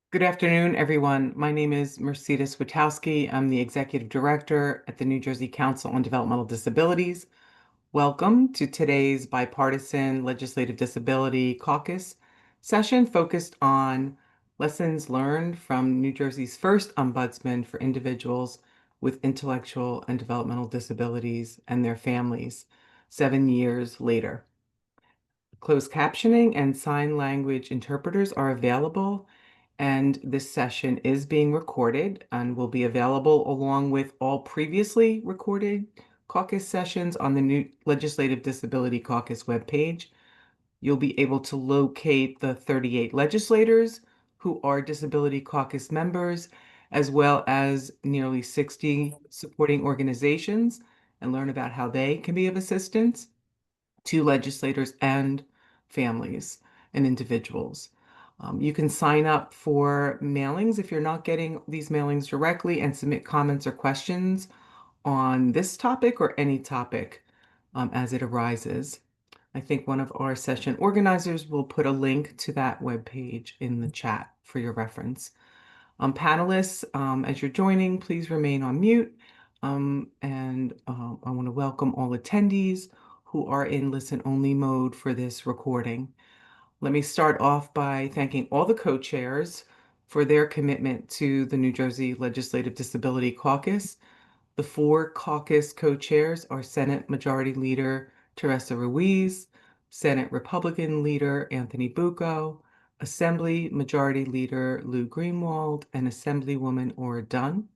Good afternoon, everyone. My name is Mercedes Witowski. I'm the Executive Director at the New Jersey Council on Developmental Disabilities. Welcome to today's Bipartisan Legislative Disability Caucus session focused on lessons learned from New Jersey's first Ombudsman for individuals with intellectual and developmental disabilities and their families 7 years later. Closed captioning and sign language interpreters are available, and this session is being recorded and will be available along with all previously recorded caucus sessions on the new Legislative Disability Caucus webpage. You'll be able to locate the 38 legislators who are Disability Caucus members, as well as nearly 60 supporting organizations, and learn about how they can be of assistance to legislators and families and individuals. You can sign up for mailings if you're not getting these mailings directly and submit comments or questions on this topic or any topic as it arises. I think one of our session organizers will put a link to that webpage in the chat for your reference. Panelists, as you're joining, please remain on mute. I want to welcome all attendees who are in listen-only mode for this recording. Let me start off by thanking all the co-chairs for their commitment to the New Jersey Legislative Disability Caucus. The 4 caucus co-chairs are Senate Majority Leader Teresa Ruiz, Senate Republican Leader Anthony Bucco, Assembly Majority Leader Lou Greenwald, and Assemblywoman Ora Dunn.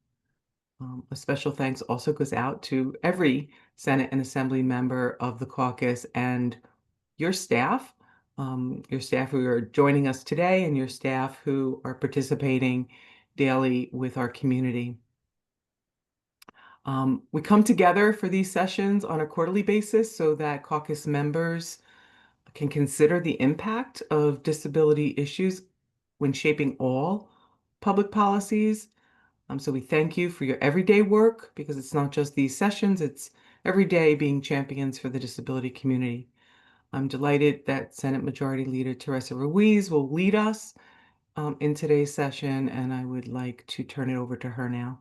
A special thanks also goes out to every Senate and Assembly member of the caucus and your staff who are joining us today and your staff who are participating daily with our community. We come together for these sessions on a quarterly basis so that caucus members can consider the impact of disability issues when shaping all public policies. So we thank you for your everyday work, because it's not just these sessions, it's every day being champions for the disability community. I'm delighted that Senate Majority Leader Teresa Ruiz will lead us in today's session, and I would like to turn it over to her now.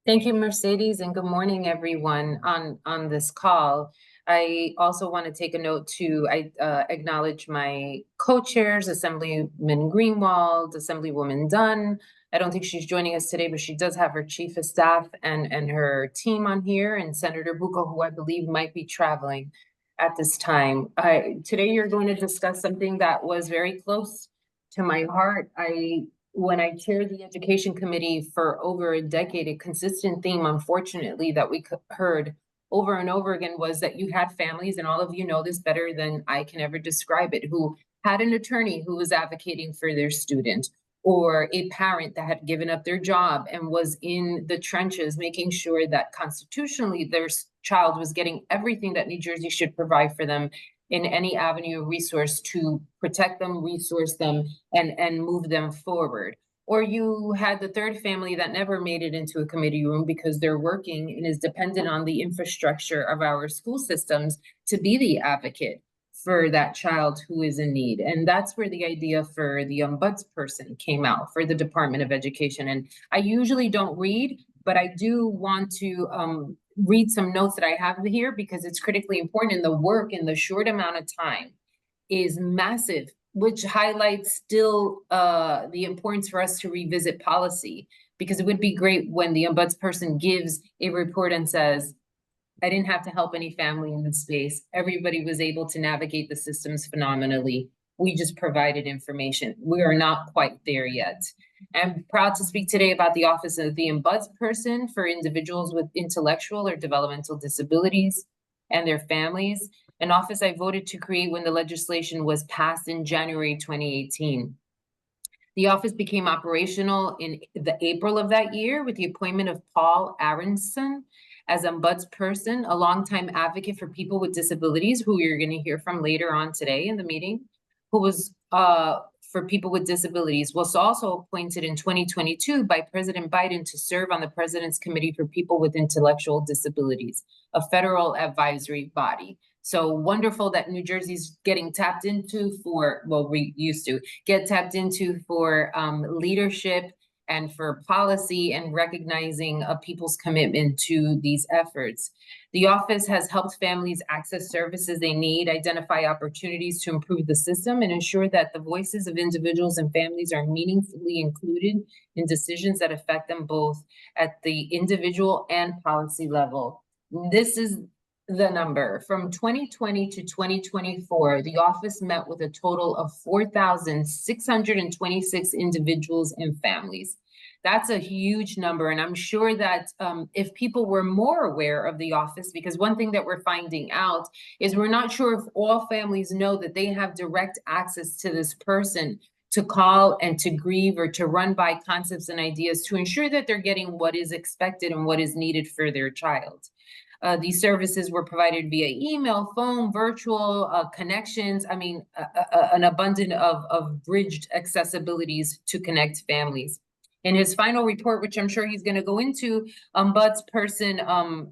Thank you, Mercedes, and good morning, everyone on this call. I also want to take a note to acknowledge my co-chairs, Assemblyman Greenwald, Assemblywoman Dunn. I don't think she's joining us today, but she does have her chief of staff and her team on here, and Senator Bucco, who I believe might be traveling at this time. Today, you're going to discuss something that was very close to my heart. When I chaired the education committee for over a decade, a consistent theme, unfortunately, that we heard over and over again was that you had families, and all of you know this better than I can ever describe it, who had an attorney who was advocating for their student, or a parent that had given up their job and was in the trenches making sure that constitutionally their child was getting everything that New Jersey should provide for them in any avenue of resource to protect them, resource them, and move them forward. Or you had the third family that never made it into a committee room because they're working and is dependent on the infrastructure of our school systems to be the advocate for that child who is in need. And that's where the idea for the ombudsperson came out for the Department of Education. And I usually don't read, but I do want to read some notes that I have here because it's critically important, and the work in the short amount of time is massive, which highlights still the importance for us to revisit policy, because it would be great when the ombudsperson gives a report and says, I didn't have to help any family in this space. Everybody was able to navigate the systems phenomenally. We just provided information. We are not quite there yet. I'm proud to speak today about the Office of the Ombudsperson for individuals with intellectual or developmental disabilities and their families, an office I voted to create when the legislation was passed in January 2018. The office became operational in the April of that year with the appointment of Paul Aronsohn as ombudsperson, a longtime advocate for people with disabilities, who you're going to hear from later on today in the meeting, who was for people with disabilities, was also appointed in 2022 by President Biden to serve on the President's Committee for People with Intellectual Disabilities, a federal advisory body. So wonderful that New Jersey's getting tapped into for, well, we used to get tapped into for leadership and for policy and recognizing people's commitment to these efforts. The office has helped families access services they need, identify opportunities to improve the system, and ensure that the voices of individuals and families are meaningfully included in decisions that affect them both at the individual and policy level. This is the number. From 2020 to 2024, the office met with a total of 4,626 individuals and families. That's a huge number. And I'm sure that if people were more aware of the office, because one thing that we're finding out is we're not sure if all families know that they have direct access to this person to call and to grieve or to run by concepts and ideas to ensure that they're getting what is expected and what is needed for their child. These services were provided via email, phone, virtual connections. I mean, an abundance of bridged accessibilities to connect families. In his final report, which I'm sure he's going to go into, Ombudsperson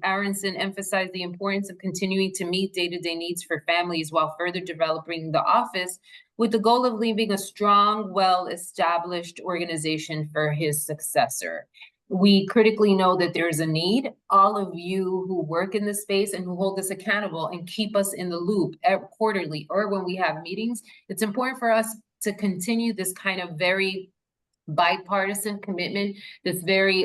Aronsohn emphasized the importance of continuing to meet day-to-day needs for families while further developing the office with the goal of leaving a strong, well-established organization for his successor. We critically know that there's a need. All of you who work in this space and who hold us accountable and keep us in the loop quarterly or when we have meetings, it's important for us to continue this kind of very bipartisan commitment, this very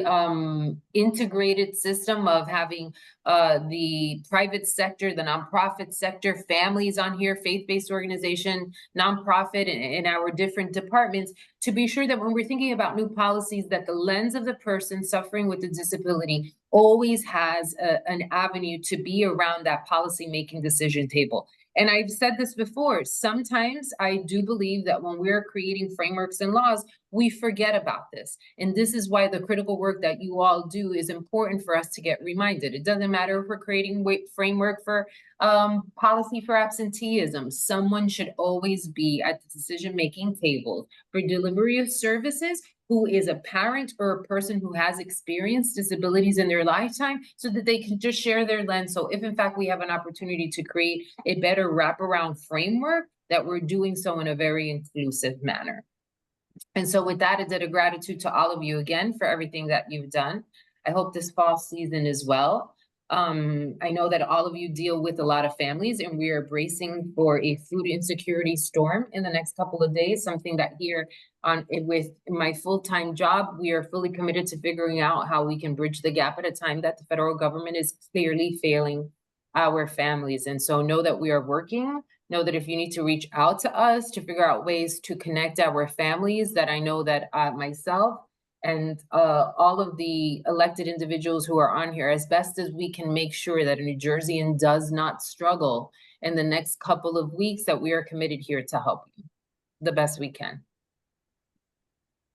integrated system of having the private sector, the nonprofit sector, families on here, faith-based organization, nonprofit, in our different departments, to be sure that when we're thinking about new policies, that the lens of the person suffering with a disability always has an avenue to be around that policy-making decision table. And I've said this before, sometimes I do believe that when we're creating frameworks and laws, we forget about this. And this is why the critical work that you all do is important for us to get reminded. It doesn't matter if we're creating framework for policy for absenteeism. Someone should always be at the decision-making table for delivery of services who is a parent or a person who has experienced disabilities in their lifetime so that they can just share their lens. So if in fact we have an opportunity to create a better wraparound framework, that we're doing so in a very inclusive manner. And so with that, a debt of gratitude to all of you again for everything that you've done. I hope this fall season is well. I know that all of you deal with a lot of families, and we are bracing for a food insecurity storm in the next couple of days, something that here with my full-time job, we are fully committed to figuring out how we can bridge the gap at a time that the federal government is clearly failing our families. And so know that we are working. Know that if you need to reach out to us to figure out ways to connect our families, that I know that myself and all of the elected individuals who are on here, as best as we can make sure that a New Jerseyan does not struggle in the next couple of weeks, that we are committed here to help you the best we can.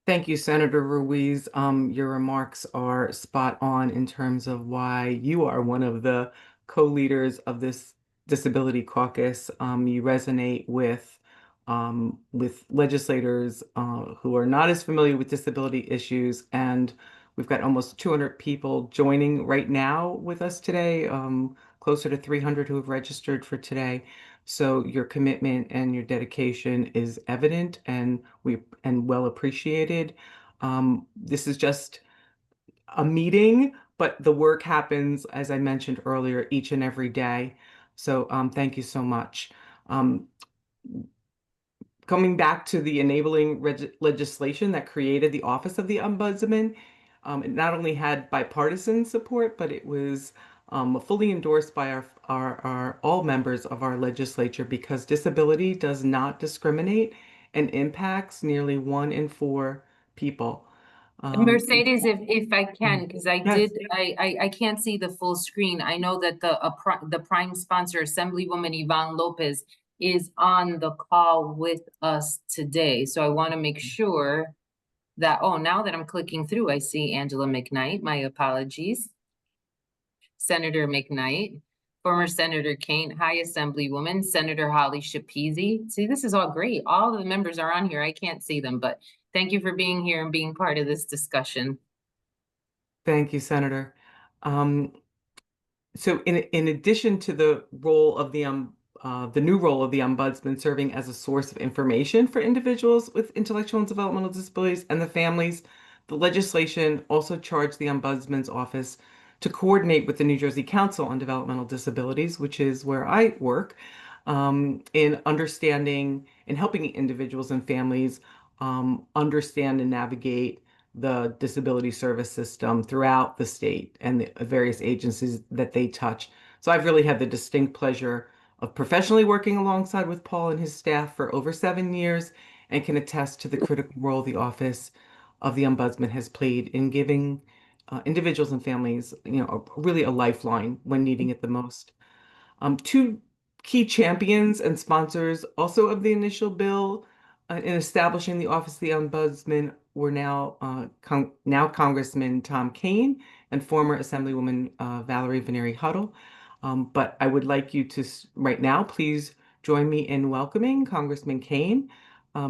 Thank you, Senator Ruiz. Your remarks are spot on in terms of why you are one of the co-leaders of this Disability Caucus. You resonate with legislators who are not as familiar with disability issues, and we've got almost 200 people joining right now with us today, closer to 300 who have registered for today. So your commitment and your dedication is evident and well appreciated. This is just a meeting, but the work happens, as I mentioned earlier, each and every day. So thank you so much. Coming back to the enabling legislation that created the Office of the Ombudsman, it not only had bipartisan support, but it was fully endorsed by our all members of our legislature, because disability does not discriminate and impacts nearly 1 in 4 people. Mercedes, if I can, because Yes. I can't see the full screen. I know that the prime sponsor, Assemblywoman Yvonne Lopez, is on the call with us today. So I want to make sure that, oh, now that I'm clicking through, I see Angela McKnight. My apologies. Senator McKnight, former Senator Kane, hi, Assemblywoman, Senator Holly Shapizi. See, this is all great. All of the members are on here. I can't see them, but thank you for being here and being part of this discussion. Thank you, Senator. So in addition to the role of the new role of the ombudsman serving as a source of information for individuals with intellectual and developmental disabilities and the families, the legislation also charged the ombudsman's office to coordinate with the New Jersey Council on Developmental Disabilities, which is where I work, in understanding and helping individuals and families understand and navigate the disability service system throughout the state and the various agencies that they touch. So I've really had the distinct pleasure of professionally working alongside with Paul and his staff for over 7 years and can attest to the critical role the Office of the Ombudsman has played in giving individuals and families, really a lifeline when needing it the most. Two key champions and sponsors also of the initial bill in establishing the Office of the Ombudsman were now Congressman Tom Kane and former Assemblywoman Valerie Veneri Huddle. But I would like you to right now, please join me in welcoming Congressman Kane.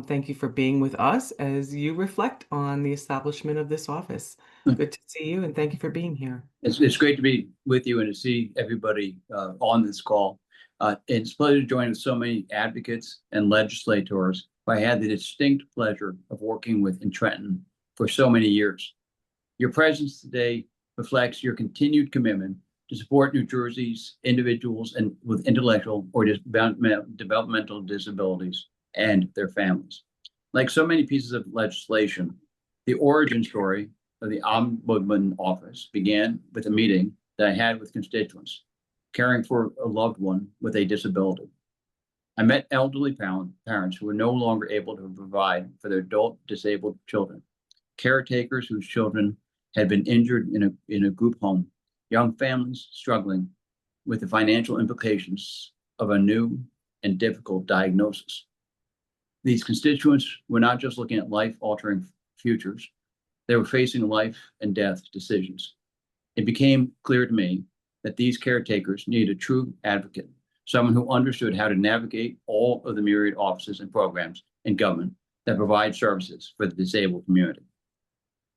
Thank you for being with us as you reflect on the establishment of this office. Good to see you, and thank you for being here. It's great to be with you and to see everybody on this call. It's a pleasure to join with so many advocates and legislators who I had the distinct pleasure of working with in Trenton for so many years. Your presence today reflects your continued commitment to support New Jersey's individuals and with intellectual or developmental disabilities and their families. Like so many pieces of legislation, the origin story of the Ombudsman office began with a meeting that I had with constituents caring for a loved one with a disability. I met elderly parents who were no longer able to provide for their adult disabled children, caretakers whose children had been injured in a group home, young families struggling with the financial implications of a new and difficult diagnosis. These constituents were not just looking at life-altering futures, they were facing life and death decisions. It became clear to me that these caretakers needed a true advocate, someone who understood how to navigate all of the myriad offices and programs in government that provide services for the disabled community.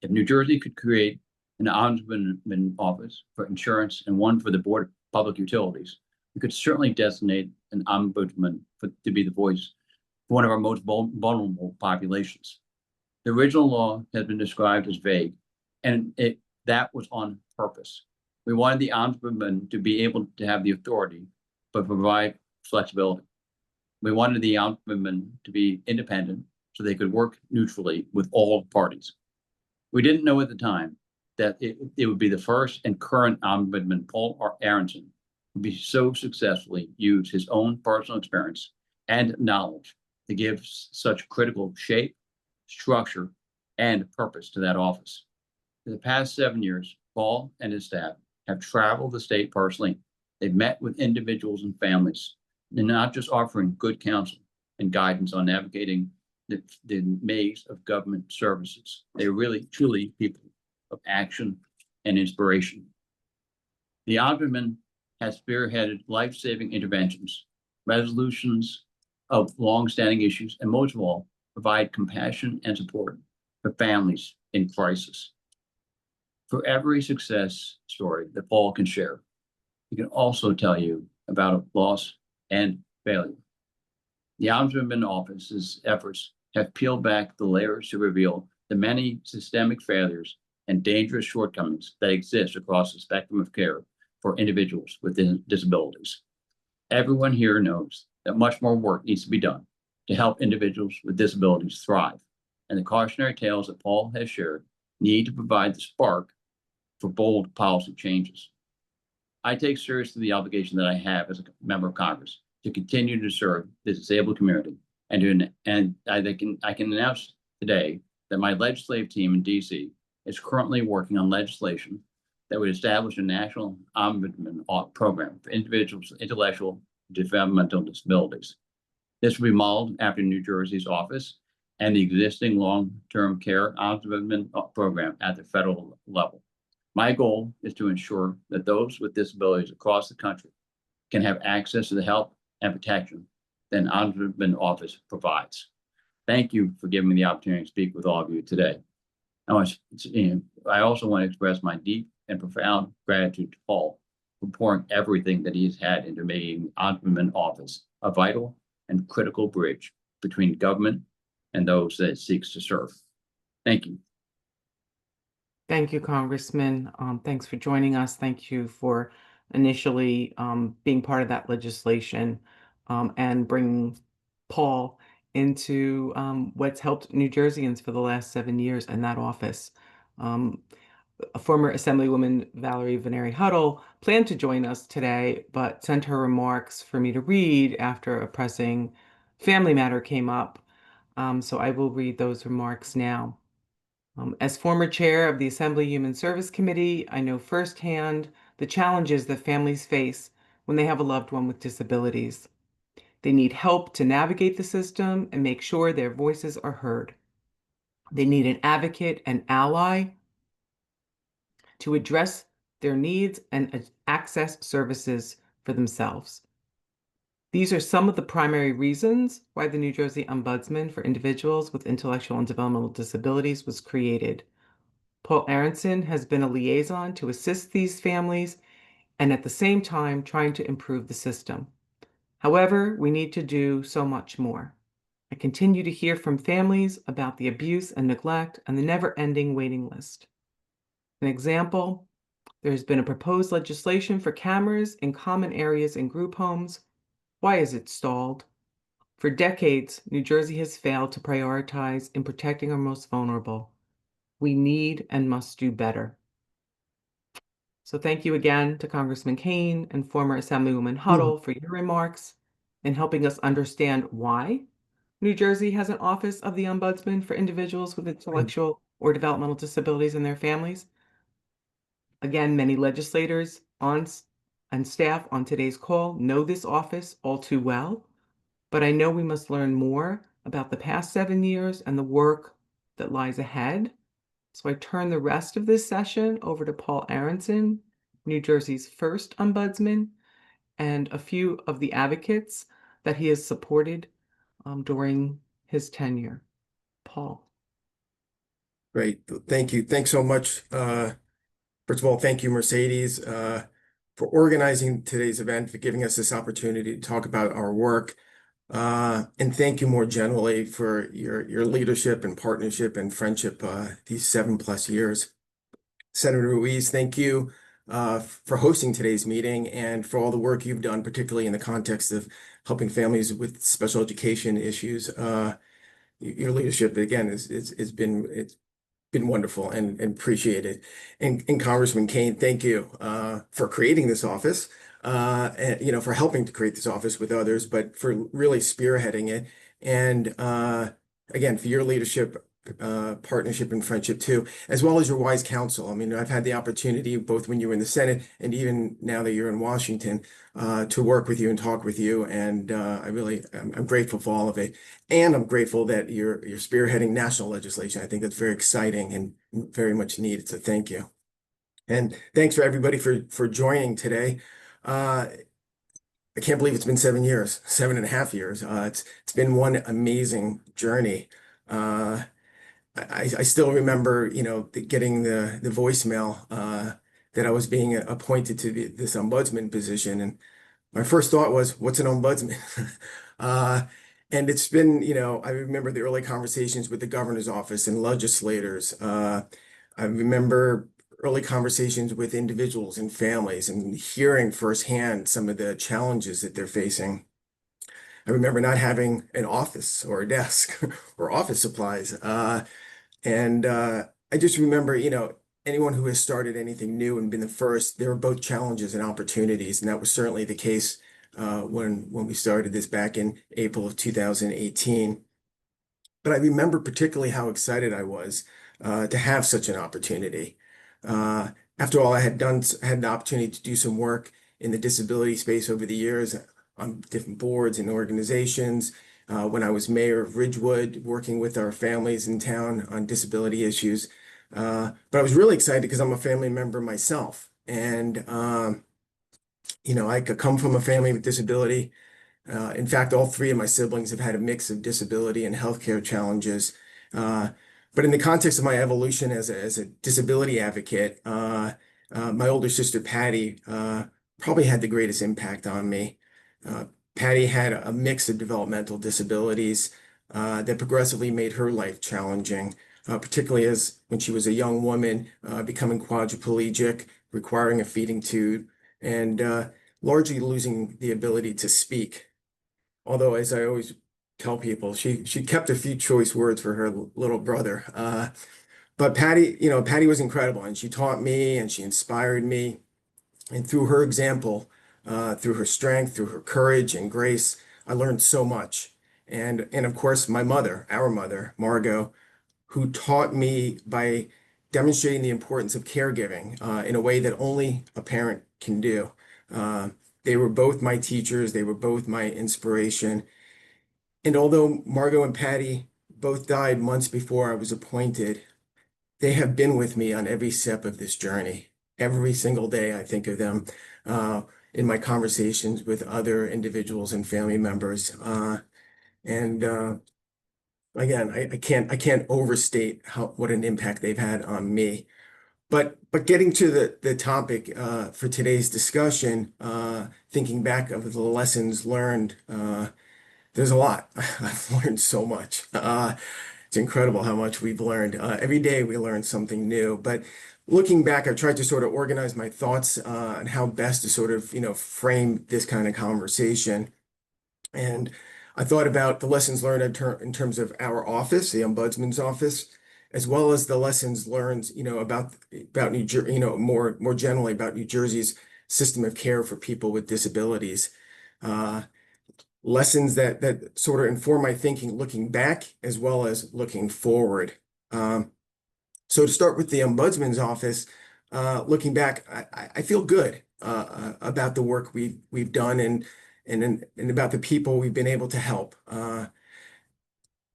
If New Jersey could create an ombudsman office for insurance and one for the Board of Public Utilities, we could certainly designate an ombudsman to be the voice for one of our most vulnerable populations. The original law has been described as vague, and that was on purpose. We wanted the ombudsman to be able to have the authority, but provide flexibility. We wanted the ombudsman to be independent so they could work neutrally with all parties. We didn't know at the time that it would be the first and current ombudsman, Paul Aronsohn, would be so successfully use his own personal experience and knowledge to give such critical shape, structure, and purpose to that office. For the past 7 years, Paul and his staff have traveled the state personally. They've met with individuals and families, and not just offering good counsel and guidance on navigating the maze of government services. They're really, truly people of action and inspiration. The Ombudsman has spearheaded life-saving interventions, resolutions of long-standing issues, and most of all, provide compassion and support for families in crisis. For every success story that Paul can share, he can also tell you about a loss and failure. The Ombudsman Office's efforts have peeled back the layers to reveal the many systemic failures and dangerous shortcomings that exist across the spectrum of care for individuals with disabilities. Everyone here knows that much more work needs to be done to help individuals with disabilities thrive, and the cautionary tales that Paul has shared need to provide the spark for bold policy changes. I take seriously the obligation that I have as a member of Congress to continue to serve the disabled community, and I can announce today that my legislative team in DC is currently working on legislation that would establish a national ombudsman program for individuals with intellectual developmental disabilities. This will be modeled after New Jersey's office and the existing long-term care ombudsman program at the federal level. My goal is to ensure that those with disabilities across the country can have access to the help and protection that an ombudsman office provides. Thank you for giving me the opportunity to speak with all of you today. I also want to express my deep and profound gratitude to Paul for pouring everything that he's had into making the Ombudsman office a vital and critical bridge between government and those that it seeks to serve. Thank you. Thank you, Congressman. Thanks for joining us. Thank you for initially being part of that legislation and bringing Paul into what's helped New Jerseyans for the last 7 years in that office. Former Assemblywoman Valerie Veneri Huddle planned to join us today, but sent her remarks for me to read after a pressing family matter came up. So I will read those remarks now. As former chair of the Assembly Human Service Committee, I know firsthand the challenges that families face when they have a loved one with disabilities. They need help to navigate the system and make sure their voices are heard. They need an advocate and ally to address their needs and access services for themselves. These are some of the primary reasons why the New Jersey Ombudsman for Individuals with Intellectual and Developmental Disabilities was created. Paul Aronsohn has been a liaison to assist these families and at the same time trying to improve the system. However, we need to do so much more. I continue to hear from families about the abuse and neglect and the never-ending waiting list. An example, there has been a proposed legislation for cameras in common areas in group homes. Why is it stalled? For decades, New Jersey has failed to prioritize in protecting our most vulnerable. We need and must do better. So thank you again to Congressman Kane and former Assemblywoman Huddle for your remarks and helping us understand why New Jersey has an Office of the Ombudsman for Individuals with Intellectual or Developmental Disabilities and their families. Again, many legislators and staff on today's call know this office all too well, but I know we must learn more about the past 7 years and the work that lies ahead. So I turn the rest of this session over to Paul Aronsohn, New Jersey's first ombudsman, and a few of the advocates that he has supported during his tenure. Paul. Great. Thank you. Thanks so much. First of all, thank you, Mercedes, for organizing today's event, for giving us this opportunity to talk about our work. And thank you more generally for your leadership and partnership and friendship these 7+ years. Senator Ruiz, thank you for hosting today's meeting and for all the work you've done, particularly in the context of helping families with special education issues. Your leadership, again, it's been wonderful and appreciated. And Congressman Kane, thank you for creating this office. And, for helping to create this office with others, but for really spearheading it. And again, for your leadership, partnership and friendship too, as well as your wise counsel. I mean, I've had the opportunity both when you were in the Senate and even now that you're in Washington to work with you and talk with you. And I'm grateful for all of it. And I'm grateful that you're spearheading national legislation. I think that's very exciting and very much needed. So thank you. And thanks for everybody for joining today. I can't believe it's been 7 years, 7.5 years. It's been one amazing journey. I still remember, getting the voicemail that I was being appointed to this ombudsman position, and my first thought was, "What's an ombudsman?" And it's been, I remember the early conversations with the governor's office and legislators. I remember early conversations with individuals and families and hearing firsthand some of the challenges that they're facing. I remember not having an office or a desk or office supplies. And I just remember, anyone who has started anything new and been the first, there were both challenges and opportunities. And that was certainly the case when we started this back in April of 2018. But I remember particularly how excited I was to have such an opportunity. After all, I had the opportunity to do some work in the disability space over the years on different boards and organizations. When I was mayor of Ridgewood, working with our families in town on disability issues. But I was really excited because I'm a family member myself. And, I could come from a family with disability. In fact, all 3 of my siblings have had a mix of disability and healthcare challenges. But in the context of my evolution as a disability advocate, my older sister, Patty, probably had the greatest impact on me. Patty had a mix of developmental disabilities that progressively made her life challenging, particularly as when she was a young woman, becoming quadriplegic, requiring a feeding tube, and largely losing the ability to speak. Although, as I always tell people, she kept a few choice words for her little brother. But Patty, Patty was incredible, and she taught me and she inspired me. And through her example, through her strength, through her courage and grace, I learned so much. And of course, my mother, our mother, Margot, who taught me by demonstrating the importance of caregiving in a way that only a parent can do. They were both my teachers. They were both my inspiration. And although Margot and Patty both died months before I was appointed, they have been with me on every step of this journey. Every single day, I think of them in my conversations with other individuals and family members. And again, I can't overstate what an impact they've had on me. But getting to the topic for today's discussion, thinking back of the lessons learned, there's a lot. I've learned so much. It's incredible how much we've learned. Every day we learn something new. But looking back, I've tried to sort of organize my thoughts on how best to sort of, frame this kind of conversation. And I thought about the lessons learned in terms of our office, the Ombudsman's office, as well as the lessons learned, about New Jersey, more generally about New Jersey's system of care for people with disabilities. Lessons that sort of inform my thinking looking back as well as looking forward. So to start with the Ombudsman's office, looking back, I feel good about the work we've done and about the people we've been able to help.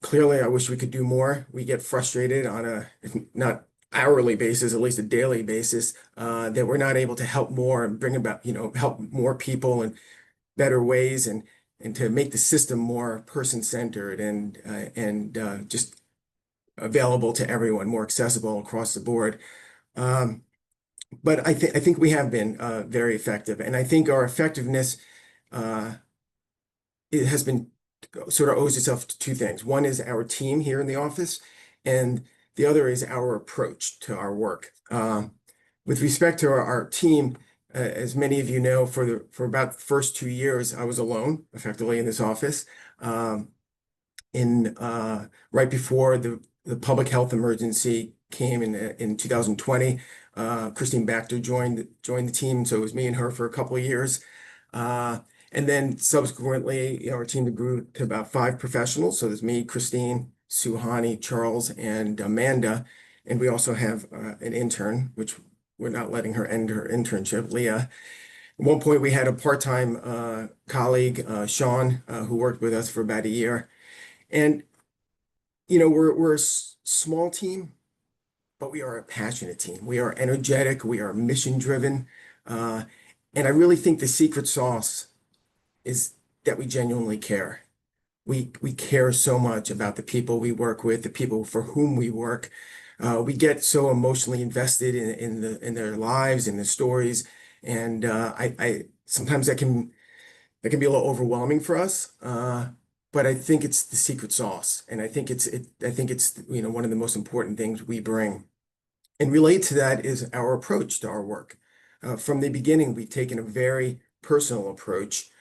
Clearly, I wish we could do more. We get frustrated on if not hourly basis, at least a daily basis, that we're not able to help more and bring about, help more people in better ways and to make the system more person-centered and just available to everyone, more accessible across the board. But I think we have been very effective, and I think our effectiveness it has been sort of owes itself to two things. One is our team here in the office, and the other is our approach to our work. With respect to our team, as many of you know, for about the first 2 years, I was alone, effectively, in this office. Right before the public health emergency came in 2020, Christine Baxter joined the team, so it was me and her for a couple of years. And then subsequently, our team grew to about 5 professionals. So there's me, Christine, Suhani, Charles, and Amanda. And we also have an intern, which we're not letting her end her internship, Leah. At one point, we had a part-time colleague, Sean, who worked with us for about a year. And, we're a small team, but we are a passionate team. We are energetic. We are mission-driven. And I really think the secret sauce is that we genuinely care. We care so much about the people we work with, the people for whom we work. We get so emotionally invested in their lives, in their stories, and I sometimes that can be a little overwhelming for us. But I think it's the secret sauce, and I think it's one of the most important things we bring. And related to that is our approach to our work. From the beginning, we've taken a very personal approach.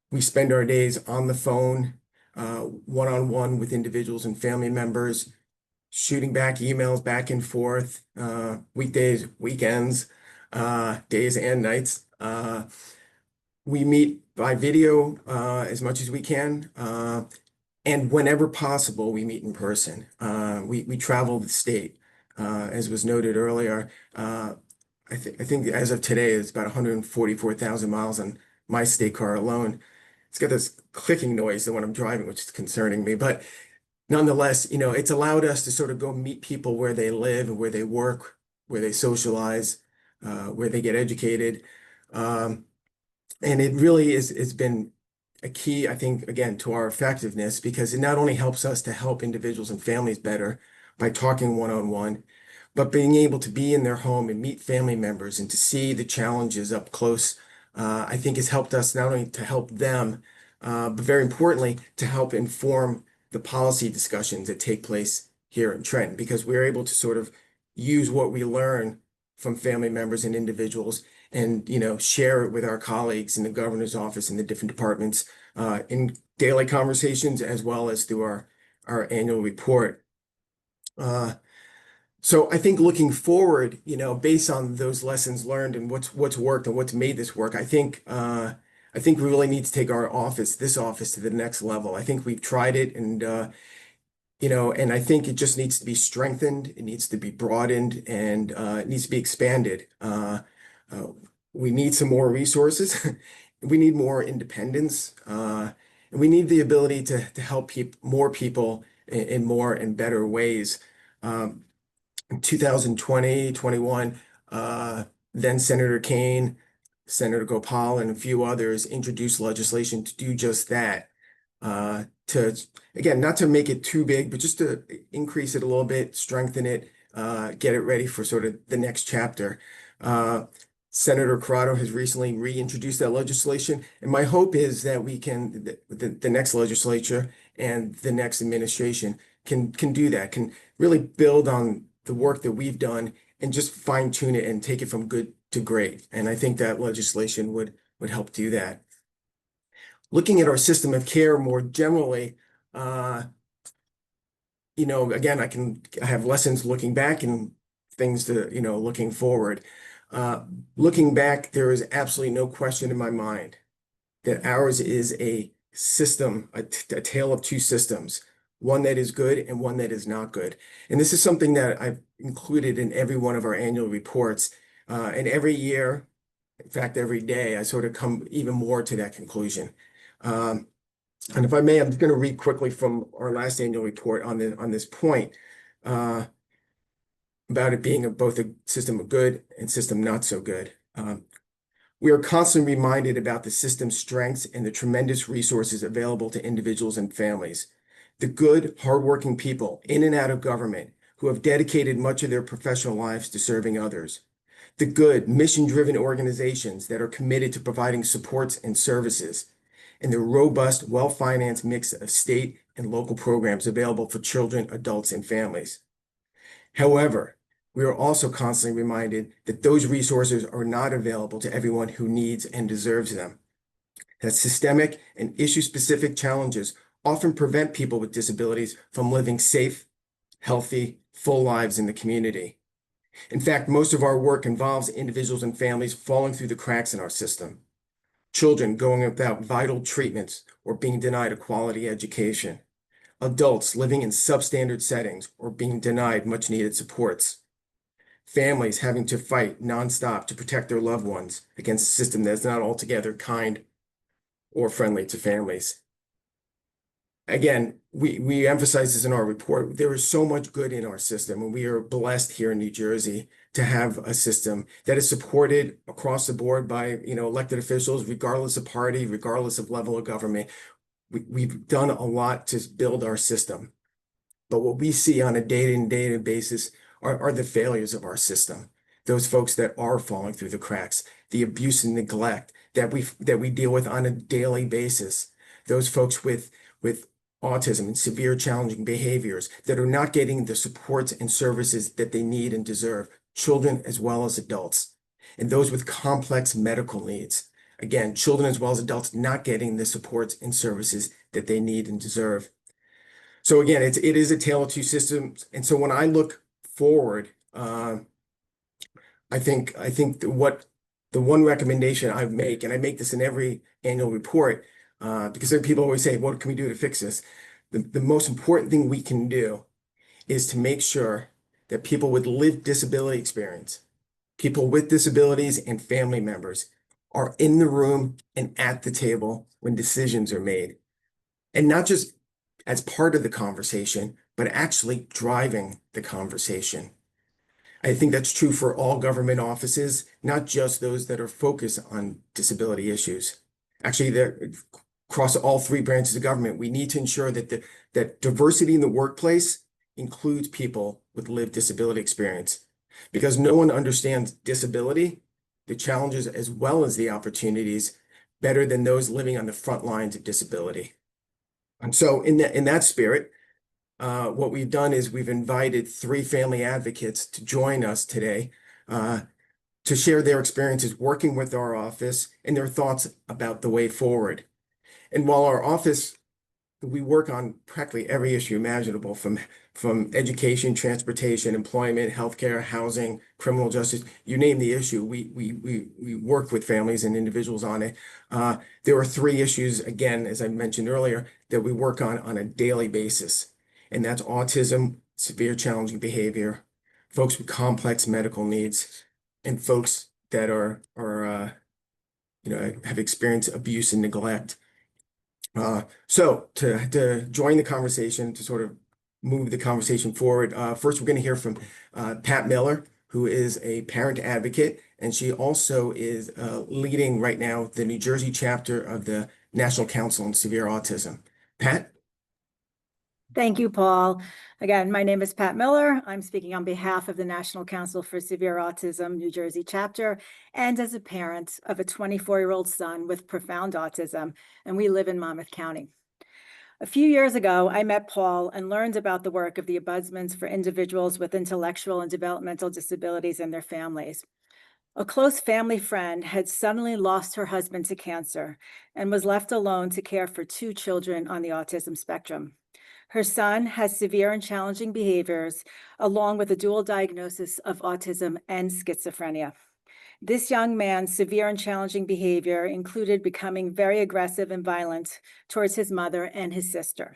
We spend our days on the phone, one-on-one with individuals and family members, shooting back emails back and forth, weekdays, weekends, days and nights. We meet by video as much as we can, and whenever possible, we meet in person. We travel the state, as was noted earlier. I think as of today, it's about 144,000 miles on my state car alone. It's got this clicking noise when I'm driving, which is concerning me. But nonetheless, it's allowed us to sort of go meet people where they live and where they work, where they socialize, where they get educated. And it really it's been a key, I think, again, to our effectiveness, because it not only helps us to help individuals and families better by talking one-on-one, but being able to be in their home and meet family members and to see the challenges up close, I think has helped us not only to help them, but very importantly, to help inform the policy discussions that take place here in Trenton, because we're able to sort of use what we learn from family members and individuals and, share it with our colleagues in the governor's office and the different departments in daily conversations as well as through our annual report. So I think looking forward, based on those lessons learned and what's worked and what's made this work, I think we really need to take this office to the next level. I think we've tried it and and I think it just needs to be strengthened, it needs to be broadened, and it needs to be expanded. We need some more resources. We need more independence. And we need the ability to help more people in more and better ways. In 2020, 21, then Senator Kane, Senator Gopal, and a few others introduced legislation to do just that. Again, not to make it too big, but just to increase it a little bit, strengthen it, get it ready for sort of the next chapter. Senator Corrado has recently reintroduced that legislation, and my hope is that we can, the next legislature and the next administration can do that, can really build on the work that we've done and just fine tune it and take it from good to great. And I think that legislation would help do that. Looking at our system of care more generally, again, I have lessons looking back and things to, looking forward. Looking back, there is absolutely no question in my mind that ours is a system, a tale of two systems, one that is good and one that is not good. And this is something that I've included in every one of our annual reports. And every year, in fact, every day, I sort of come even more to that conclusion. And if I may, I'm going to read quickly from our last annual report on this point about it being both a system of good and system not so good. We are constantly reminded about the system's strengths and the tremendous resources available to individuals and families. The good, hardworking people in and out of government who have dedicated much of their professional lives to serving others. The good, mission-driven organizations that are committed to providing supports and services, and the robust, well-financed mix of state and local programs available for children, adults, and families. However, we are also constantly reminded that those resources are not available to everyone who needs and deserves them. That systemic and issue-specific challenges often prevent people with disabilities from living safe, healthy, full lives in the community. In fact, most of our work involves individuals and families falling through the cracks in our system. Children going without vital treatments or being denied a quality education. Adults living in substandard settings or being denied much needed supports. Families having to fight nonstop to protect their loved ones against a system that is not altogether kind or friendly to families. Again, we emphasize this in our report. There is so much good in our system, and we are blessed here in New Jersey to have a system that is supported across the board by elected officials, regardless of party, regardless of level of government. We've done a lot to build our system, but what we see on a day-to-day basis are the failures of our system. Those folks that are falling through the cracks, the abuse and neglect that we deal with on a daily basis. Those folks with autism and severe challenging behaviors that are not getting the supports and services that they need and deserve, children as well as adults, and those with complex medical needs. Again, children as well as adults not getting the supports and services that they need and deserve. So again, it is a tale of two systems. And so when I look forward, I think the one recommendation I make, and I make this in every annual report, because people always say, what can we do to fix this? The most important thing we can do is to make sure that people with lived disability experience, people with disabilities and family members are in the room and at the table when decisions are made. And not just as part of the conversation, but actually driving the conversation. I think that's true for all government offices, not just those that are focused on disability issues. Actually, across all three branches of government, we need to ensure that diversity in the workplace includes people with lived disability experience. because no one understands disability, the challenges as well as the opportunities better than those living on the front lines of disability. And so in that spirit, what we've done is we've invited 3 family advocates to join us today to share their experiences working with our office and their thoughts about the way forward. And while our office, we work on practically every issue imaginable, from education, transportation, employment, healthcare, housing, criminal justice, you name the issue, we work with families and individuals on it. There are 3 issues, again, as I mentioned earlier, that we work on a daily basis, and that's autism, severe challenging behavior, folks with complex medical needs, and folks that are have experienced abuse and neglect. So to join the conversation, to sort of move the conversation forward, first we're going to hear from Pat Miller, who is a parent advocate, and she also is leading right now the New Jersey chapter of the National Council on Severe Autism. Pat? Thank you, Paul. Again, my name is Pat Miller. I'm speaking on behalf of the National Council for Severe Autism New Jersey chapter, and as a parent of a 24-year-old son with profound autism, and we live in Monmouth County. A few years ago, I met Paul and learned about the work of the Ombudsman for individuals with intellectual and developmental disabilities and their families. A close family friend had suddenly lost her husband to cancer and was left alone to care for 2 children on the autism spectrum. Her son has severe and challenging behaviors, along with a dual diagnosis of autism and schizophrenia. This young man's severe and challenging behavior included becoming very aggressive and violent towards his mother and his sister.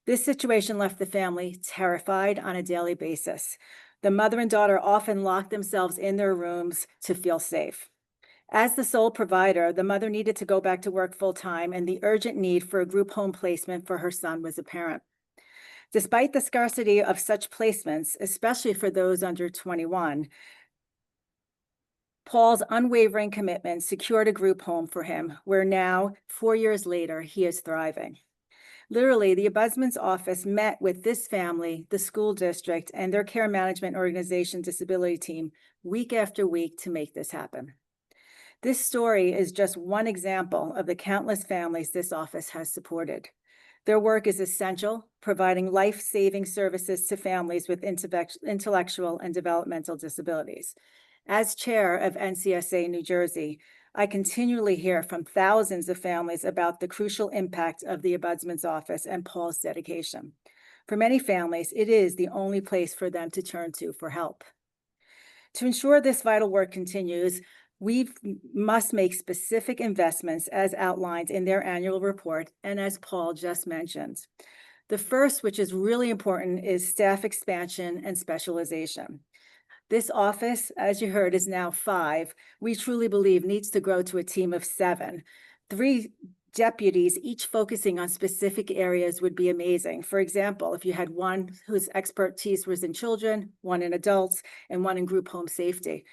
This situation left the family terrified on a daily basis. The mother and daughter often locked themselves in their rooms to feel safe. As the sole provider, the mother needed to go back to work full-time, and the urgent need for a group home placement for her son was apparent. Despite the scarcity of such placements, especially for those under 21, Paul's unwavering commitment secured a group home for him, where now, 4 years later, he is thriving. Literally, the Ombudsman's office met with this family, the school district, and their care management organization disability team week after week to make this happen. This story is just one example of the countless families this office has supported. Their work is essential, providing life-saving services to families with intellectual and developmental disabilities. As chair of NCSA New Jersey, I continually hear from thousands of families about the crucial impact of the Ombudsman's office and Paul's dedication. For many families, it is the only place for them to turn to for help. To ensure this vital work continues, we must make specific investments as outlined in their annual report and as Paul just mentioned. The first, which is really important, is staff expansion and specialization. This office, as you heard, is now 5. We truly believe needs to grow to a team of 7. 3 deputies, each focusing on specific areas, would be amazing. For example, if you had one whose expertise was in children, one in adults, and one in group home safety.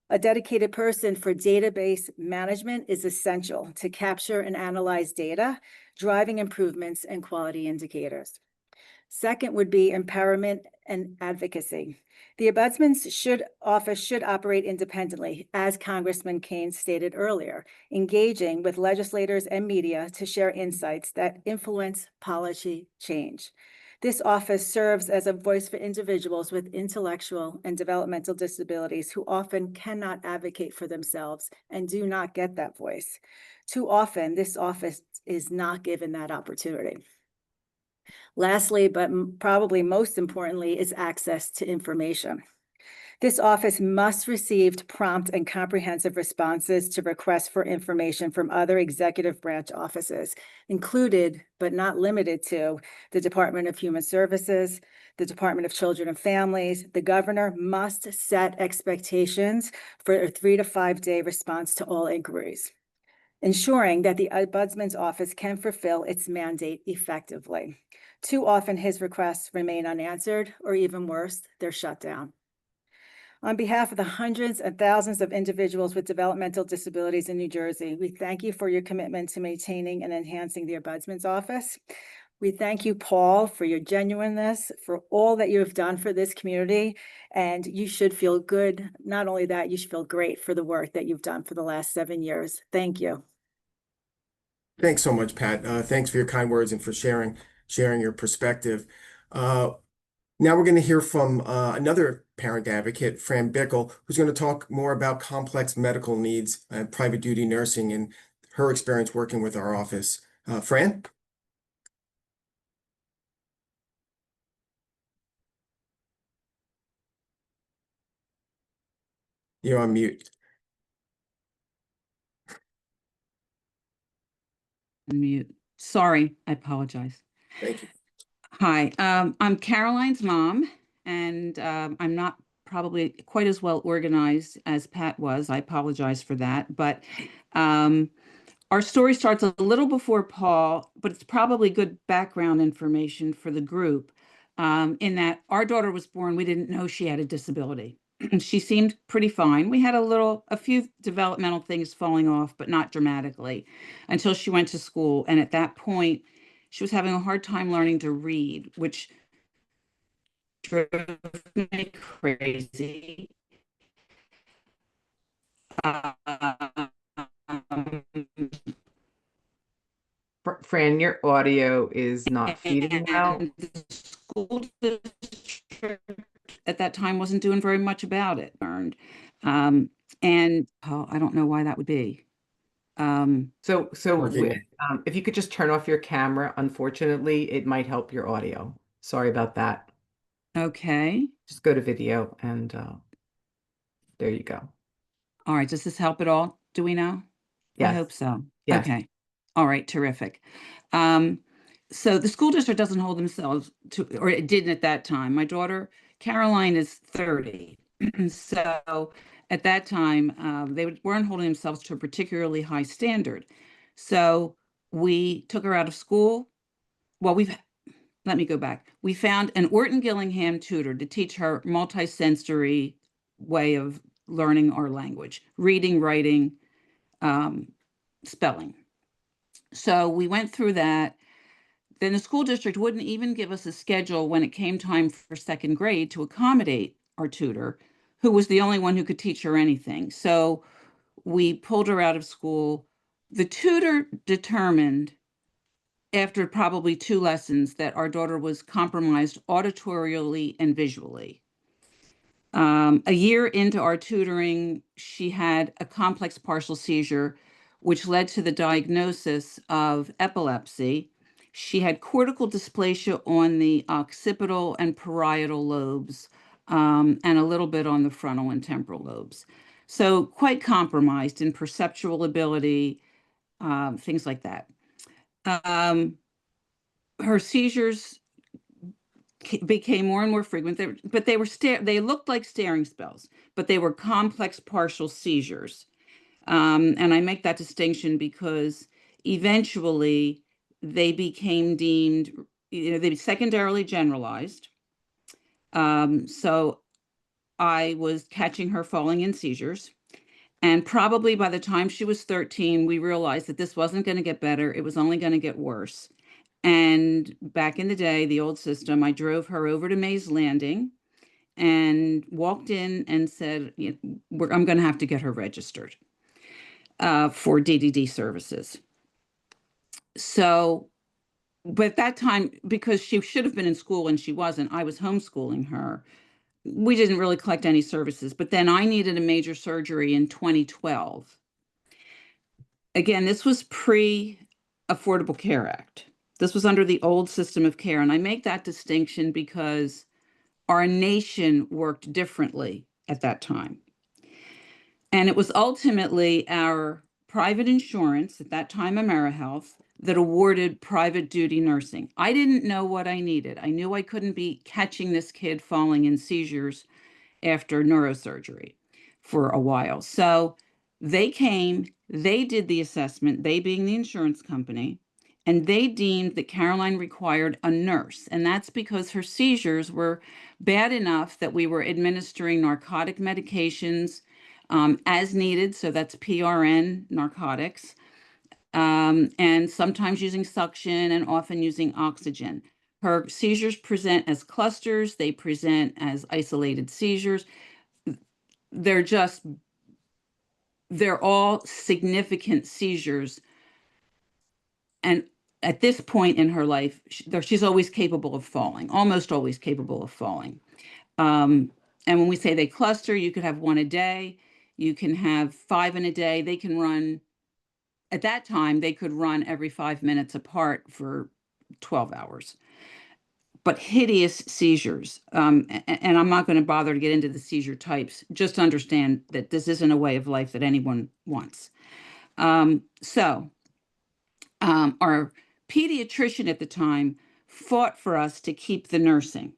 A dedicated person for database management is essential to capture and analyze data, driving improvements and quality indicators. Second would be empowerment and advocacy. The Ombudsman's office should operate independently, as Congressman Kane stated earlier, engaging with legislators and media to share insights that influence policy change. This office serves as a voice for individuals with intellectual and developmental disabilities who often cannot advocate for themselves and do not get that voice. Too often, this office is not given that opportunity. Lastly, but probably most importantly, is access to information. This office must receive prompt and comprehensive responses to requests for information from other executive branch offices, included but not limited to the Department of Human Services, the Department of Children and Families. The governor must set expectations for a 3 to 5 day response to all inquiries, ensuring that the Ombudsman's office can fulfill its mandate effectively. Too often, his requests remain unanswered, or even worse, they're shut down. On behalf of the hundreds and thousands of individuals with developmental disabilities in New Jersey, we thank you for your commitment to maintaining and enhancing the Ombudsman's office. We thank you, Paul, for your genuineness, for all that you have done for this community. And you should feel good. Not only that, you should feel great for the work that you've done for the last 7 years. Thank you. Thanks so much, Pat. Thanks for your kind words and for sharing your perspective. Now we're going to hear from another parent advocate, Fran Bickle, who's going to talk more about complex medical needs and private duty nursing and her experience working with our office. Fran? You're on mute. Mute. Sorry, I apologize. Thank you. Hi, I'm Caroline's mom, and I'm not probably quite as well organized as Pat was. I apologize for that, but our story starts a little before Paul, but it's probably good background information for the group, in that our daughter was born, we didn't know she had a disability. She seemed pretty fine. We had a few developmental things falling off, but not dramatically, until she went to school. And at that point, she was having a hard time learning to read, which drove me crazy. Fran, your audio is not feeding well. And the school district at that time wasn't doing very much about it. And I don't know why that would be. So Okay. if you could just turn off your camera, unfortunately, it might help your audio. Sorry about that. Okay. Just go to video and there you go. All right. Does this help at all? Do we know? I Yes. hope so. Yes. Okay. All right. Terrific. So the school district doesn't hold themselves to, or it didn't at that time. My daughter, Caroline, is 30. So at that time, they weren't holding themselves to a particularly high standard. So we took her out of school. Well, let me go back. We found an Orton Gillingham tutor to teach her multisensory way of learning our language, reading, writing, spelling. So we went through that. Then the school district wouldn't even give us a schedule when it came time for second grade to accommodate our tutor, who was the only one who could teach her anything. So we pulled her out of school. The tutor determined after probably 2 lessons that our daughter was compromised auditorially and visually. A year into our tutoring, she had a complex partial seizure, which led to the diagnosis of epilepsy. She had cortical dysplasia on the occipital and parietal lobes, and a little bit on the frontal and temporal lobes. So quite compromised in perceptual ability, things like that. Her seizures became more and more frequent, but they looked like staring spells, but they were complex partial seizures. And I make that distinction because eventually they became deemed, they secondarily generalized. So I was catching her falling in seizures. And probably by the time she was 13, we realized that this wasn't going to get better. It was only going to get worse. And back in the day, the old system, I drove her over to Mays Landing and walked in and said, I'm going to have to get her registered for DDD services. So, but at that time, because she should have been in school and she wasn't, I was homeschooling her. We didn't really collect any services, but then I needed a major surgery in 2012. Again, this was pre-Affordable Care Act. This was under the old system of care. And I make that distinction because our nation worked differently at that time. And it was ultimately our private insurance, at that time AmeriHealth, that awarded private duty nursing. I didn't know what I needed. I knew I couldn't be catching this kid falling in seizures after neurosurgery for a while. So they came, they did the assessment, they being the insurance company, and they deemed that Caroline required a nurse. And that's because her seizures were bad enough that we were administering narcotic medications as needed. So that's PRN narcotics. and sometimes using suction and often using oxygen. Her seizures present as clusters. They present as isolated seizures. They're all significant seizures. And at this point in her life, she's always capable of falling, almost always capable of falling. And when we say they cluster, you could have one a day, you can have 5 in a day. They can run, at that time, they could run every 5 minutes apart for 12 hours. But hideous seizures. And I'm not going to bother to get into the seizure types, just to understand that this isn't a way of life that anyone wants. Our pediatrician at the time fought for us to keep the nursing,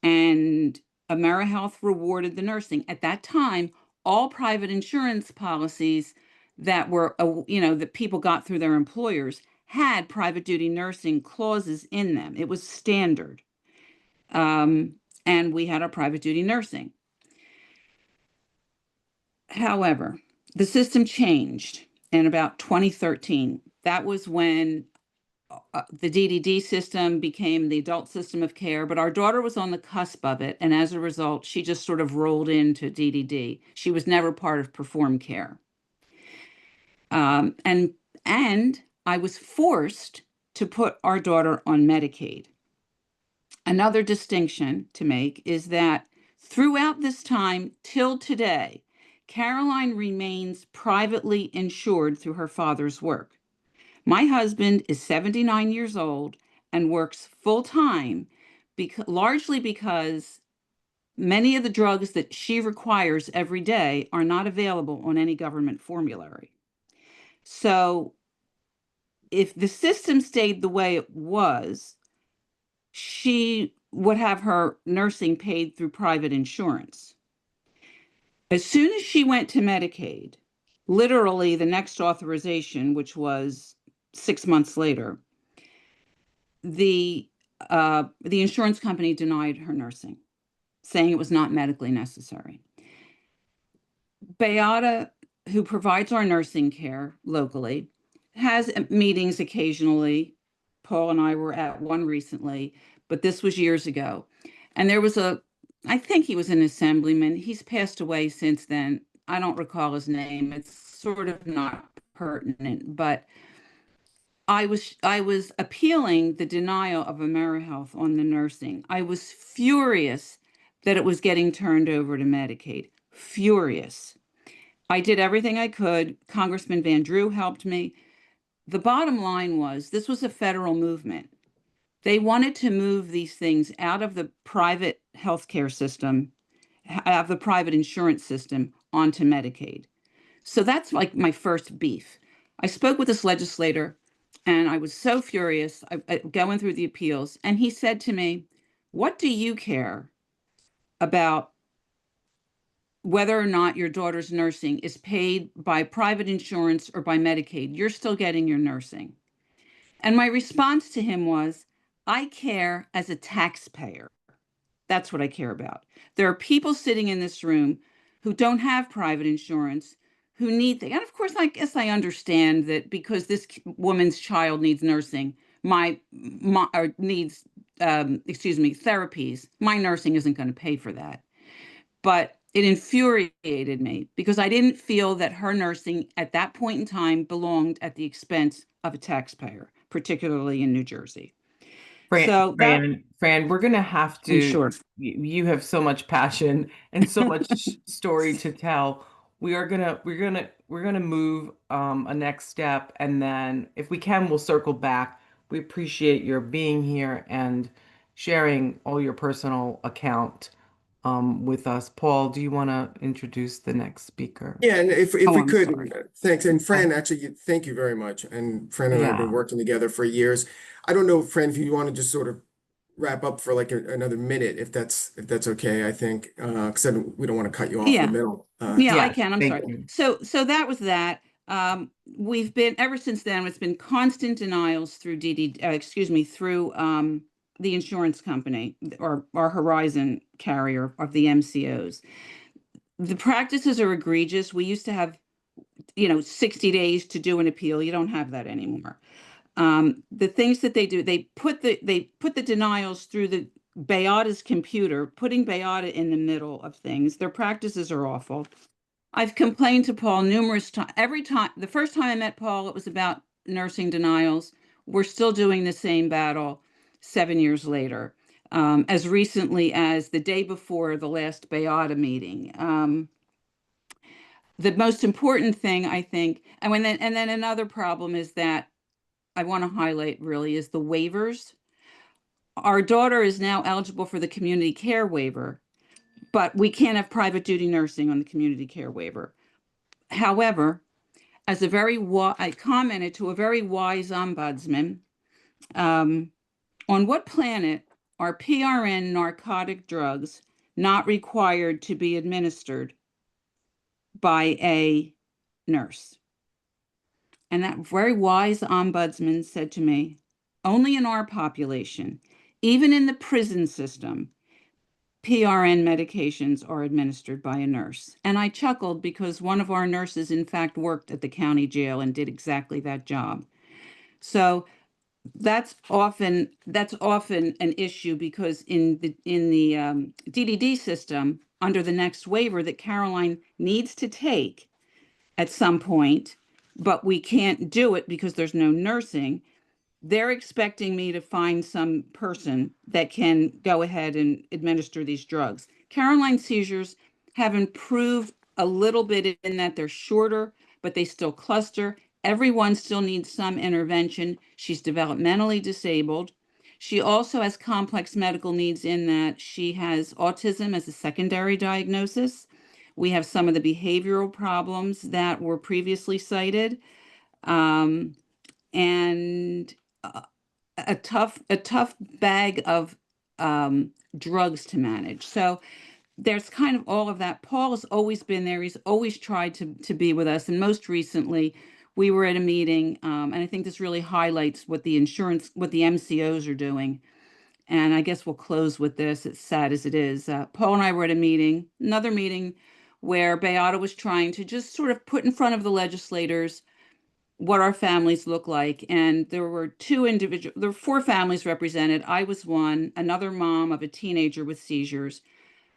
and AmeriHealth rewarded the nursing. At that time, all private insurance policies that were, that people got through their employers had private duty nursing clauses in them. It was standard. And we had our private duty nursing. However, the system changed in about 2013. That was when the DDD system became the adult system of care, but our daughter was on the cusp of it. And as a result, she just sort of rolled into DDD. She was never part of Perform Care. And I was forced to put our daughter on Medicaid. Another distinction to make is that throughout this time till today, Caroline remains privately insured through her father's work. My husband is 79 years old and works full-time, largely because many of the drugs that she requires every day are not available on any government formulary. So if the system stayed the way it was, she would have her nursing paid through private insurance. As soon as she went to Medicaid, literally the next authorization, which was 6 months later, the insurance company denied her nursing, saying it was not medically necessary. Beata, who provides our nursing care locally, has meetings occasionally. Paul and I were at one recently, but this was years ago. And there was I think he was an assemblyman. He's passed away since then. I don't recall his name. It's sort of not pertinent, but I was appealing the denial of AmeriHealth on the nursing. I was furious that it was getting turned over to Medicaid. Furious. I did everything I could. Congressman Van Drew helped me. The bottom line was this was a federal movement. They wanted to move these things out of the private healthcare system, out of the private insurance system, onto Medicaid. So that's like my first beef. I spoke with this legislator and I was so furious going through the appeals. And he said to me, "What do you care about whether or not your daughter's nursing is paid by private insurance or by Medicaid? You're still getting your nursing." And my response to him was, I care as a taxpayer. That's what I care about. There are people sitting in this room who don't have private insurance, who need things. And of course, I guess I understand that because this woman's child needs nursing, needs therapies, my nursing isn't going to pay for that. But it infuriated me because I didn't feel that her nursing at that point in time belonged at the expense of a taxpayer, particularly in New Jersey. Fran, we're going to have to, sure. You have so much passion and so much story to tell. We're going to move a next step, and then if we can, we'll circle back. We appreciate your being here and sharing all your personal account with us. Paul, do you want to introduce the next speaker? Yeah, and if we I'm could, sorry. thanks. And Fran, actually, thank you very much. And Fran and I have been working together for years. I don't know, Fran, if you want to just sort of wrap up for like another minute, if that's okay, I think, because we don't want to cut you off in the middle. I can. I'm sorry. You. So that was that. We've been, ever since then, it's been constant denials through through the insurance company or our Horizon carrier of the MCOs. The practices are egregious. We used to have 60 days to do an appeal. You don't have that anymore. The things that they do, they put the denials through the Beata's computer, putting Beata in the middle of things. Their practices are awful. I've complained to Paul numerous times. Every time, the first time I met Paul, it was about nursing denials. We're still doing the same battle 7 years later, as recently as the day before the last Beata meeting. The most important thing, I think, and then another problem is that I want to highlight really is the waivers. Our daughter is now eligible for the community care waiver, but we can't have private duty nursing on the community care waiver. However, I commented to a very wise ombudsman, on what planet are PRN narcotic drugs not required to be administered by a nurse? And that very wise ombudsman said to me, only in our population, even in the prison system, PRN medications are administered by a nurse. And I chuckled because one of our nurses, in fact, worked at the county jail and did exactly that job. So that's often an issue because in the DDD system, under the next waiver that Caroline needs to take at some point, but we can't do it because there's no nursing, they're expecting me to find some person that can go ahead and administer these drugs. Caroline's seizures have improved a little bit in that they're shorter, but they still cluster. Everyone still needs some intervention. She's developmentally disabled. She also has complex medical needs in that she has autism as a secondary diagnosis. We have some of the behavioral problems that were previously cited, and a tough bag of drugs to manage. So there's kind of all of that. Paul has always been there. He's always tried to be with us. And most recently, we were at a meeting, and I think this really highlights what the MCOs are doing. And I guess we'll close with this, as sad as it is. Paul and I were at another meeting, where Beata was trying to just sort of put in front of the legislators what our families look like. And there were there were 4 families represented. I was one, another mom of a teenager with seizures,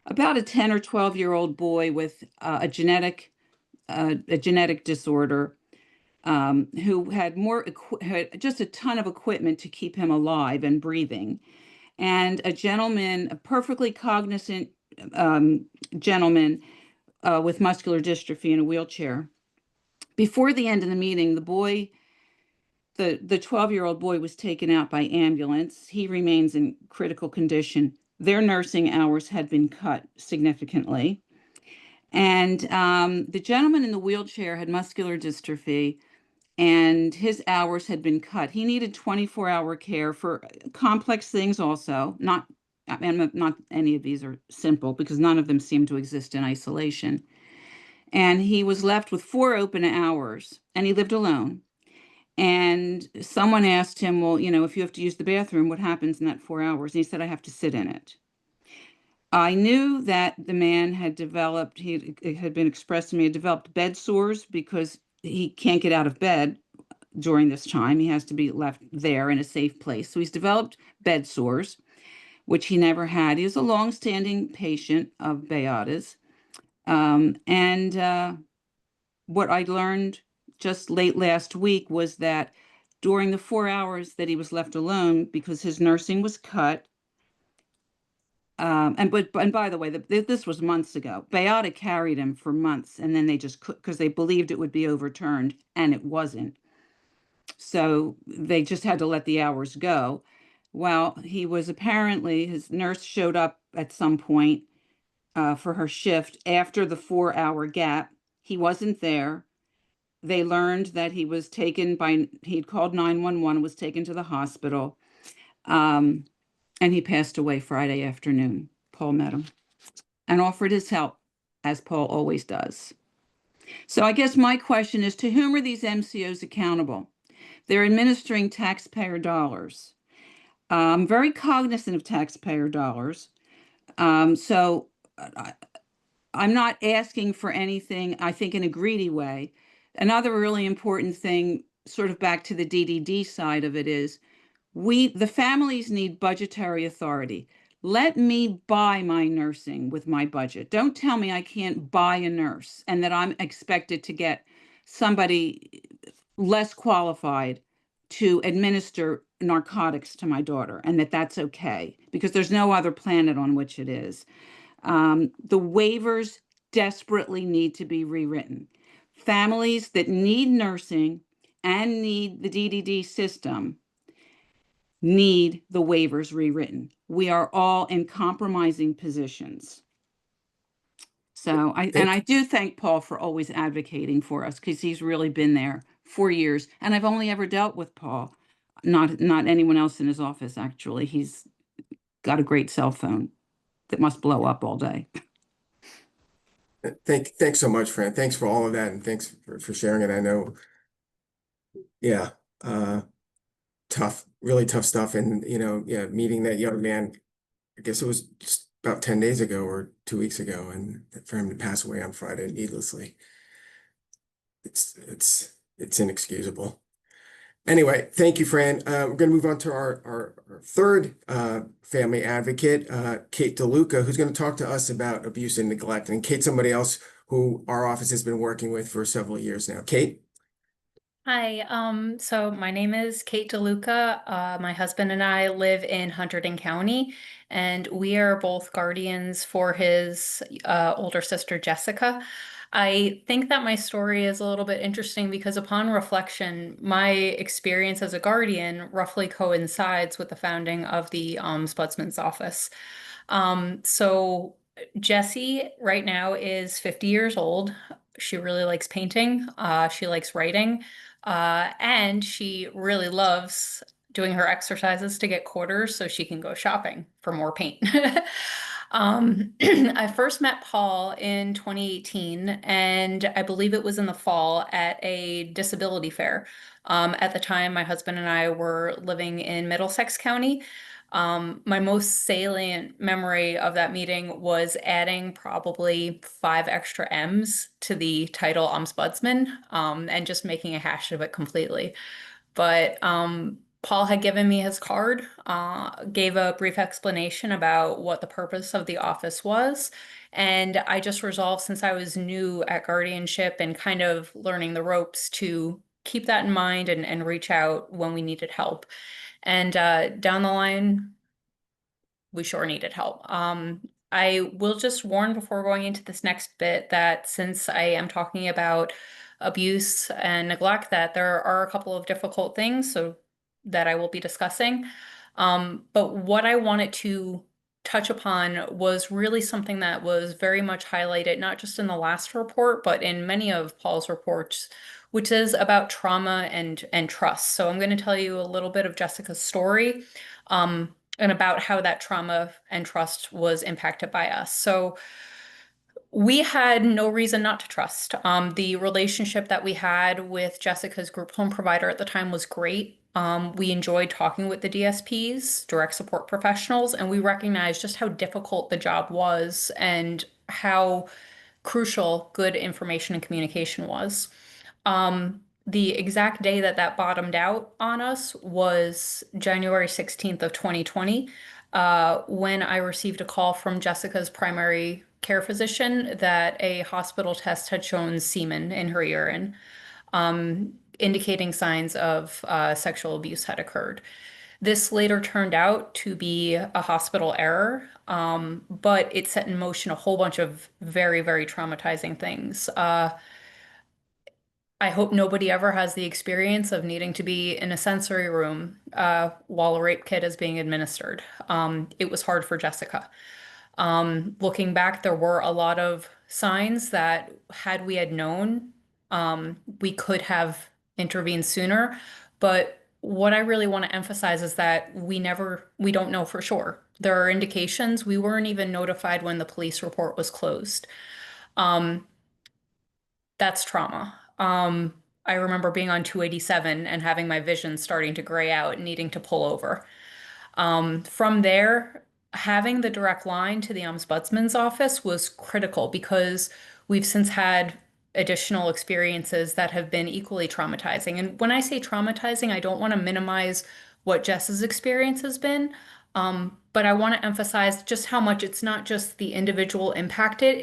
about a 10 or 12-year-old boy with a genetic disorder, who had just a ton of equipment to keep him alive and breathing. And a gentleman, a perfectly cognizant gentleman with muscular dystrophy in a wheelchair. Before the end of the meeting, the 12-year-old boy was taken out by ambulance. He remains in critical condition. Their nursing hours had been cut significantly. And the gentleman in the wheelchair had muscular dystrophy, and his hours had been cut. He needed 24-hour care for complex things also. Not any of these are simple, because none of them seem to exist in isolation. And he was left with 4 open hours, and he lived alone. And someone asked him, well, if you have to use the bathroom, what happens in that 4 hours? And he said, I have to sit in it. I knew that the man had it had been expressed to me, he had developed bed sores because he can't get out of bed during this time. He has to be left there in a safe place. So he's developed bed sores, which he never had. He was a longstanding patient of Beata's. What I learned just late last week was that during the 4 hours that he was left alone, because his nursing was cut, and by the way, this was months ago. Beata carried him for months, and then they just because they believed it would be overturned, and it wasn't. So they just had to let the hours go. Well, his nurse showed up at some point for her shift after the 4-hour gap. He wasn't there. They learned that he'd called 911, was taken to the hospital. And he passed away Friday afternoon. Paul met him and offered his help, as Paul always does. So I guess my question is, to whom are these MCOs accountable? They're administering taxpayer dollars. I'm very cognizant of taxpayer dollars. So I'm not asking for anything, I think, in a greedy way. Another really important thing, sort of back to the DDD side of it, is the families need budgetary authority. Let me buy my nursing with my budget. Don't tell me I can't buy a nurse and that I'm expected to get somebody less qualified to administer narcotics to my daughter, and that's okay, because there's no other planet on which it is. The waivers desperately need to be rewritten. Families that need nursing and need the DDD system need the waivers rewritten. We are all in compromising positions. So I do thank Paul for always advocating for us, because he's really been there for years. And I've only ever dealt with Paul, not anyone else in his office, actually. He's got a great cell phone that must blow up all day. Thanks so much, Fran. Thanks for all of that, and thanks for sharing it. I know, yeah, tough, really tough stuff. And, yeah, meeting that young man, I guess it was just about 10 days ago or 2 weeks ago, and for him to pass away on Friday needlessly, it's inexcusable. Anyway, thank you, Fran. We're going to move on to our third family advocate, Kate DeLuca, who's going to talk to us about abuse and neglect. And Kate's somebody else who our office has been working with for several years now. Kate? Hi, so my name is Kate DeLuca. My husband and I live in Hunterdon County, and we are both guardians for his older sister, Jessica. I think that my story is a little bit interesting because upon reflection, my experience as a guardian roughly coincides with the founding of the Ombudsman's office. So Jessie right now is 50 years old. She really likes painting. She likes writing. And she really loves doing her exercises to get quarters so she can go shopping for more paint. I first met Paul in 2018, and I believe it was in the fall at a disability fair. At the time, my husband and I were living in Middlesex County. My most salient memory of that meeting was adding probably 5 extra M's to the title Ombudsman, and just making a hash of it completely. But Paul had given me his card, gave a brief explanation about what the purpose of the office was. And I just resolved, since I was new at guardianship and kind of learning the ropes, to keep that in mind and reach out when we needed help. And down the line, we sure needed help. I will just warn before going into this next bit that since I am talking about abuse and neglect, that there are a couple of difficult things that I will be discussing. But what I wanted to touch upon was really something that was very much highlighted, not just in the last report, but in many of Paul's reports, which is about trauma and trust. So I'm going to tell you a little bit of Jessica's story, and about how that trauma and trust was impacted by us. So we had no reason not to trust. The relationship that we had with Jessica's group home provider at the time was great. We enjoyed talking with the DSPs, direct support professionals, and we recognized just how difficult the job was and how crucial good information and communication was. The exact day that bottomed out on us was January 16th of 2020, when I received a call from Jessica's primary care physician that a hospital test had shown semen in her urine, indicating signs of sexual abuse had occurred. This later turned out to be a hospital error, but it set in motion a whole bunch of very, very traumatizing things. I hope nobody ever has the experience of needing to be in a sensory room while a rape kit is being administered. It was hard for Jessica. Looking back, there were a lot of signs that had we had known, we could have intervened sooner. But what I really want to emphasize is that we don't know for sure. There are indications. We weren't even notified when the police report was closed. That's trauma. I remember being on 287 and having my vision starting to gray out and needing to pull over. From there, having the direct line to the Ombudsman's office was critical because we've since had additional experiences that have been equally traumatizing. And when I say traumatizing, I don't want to minimize what Jess's experience has been, but I want to emphasize just how much it's not just the individual impacted,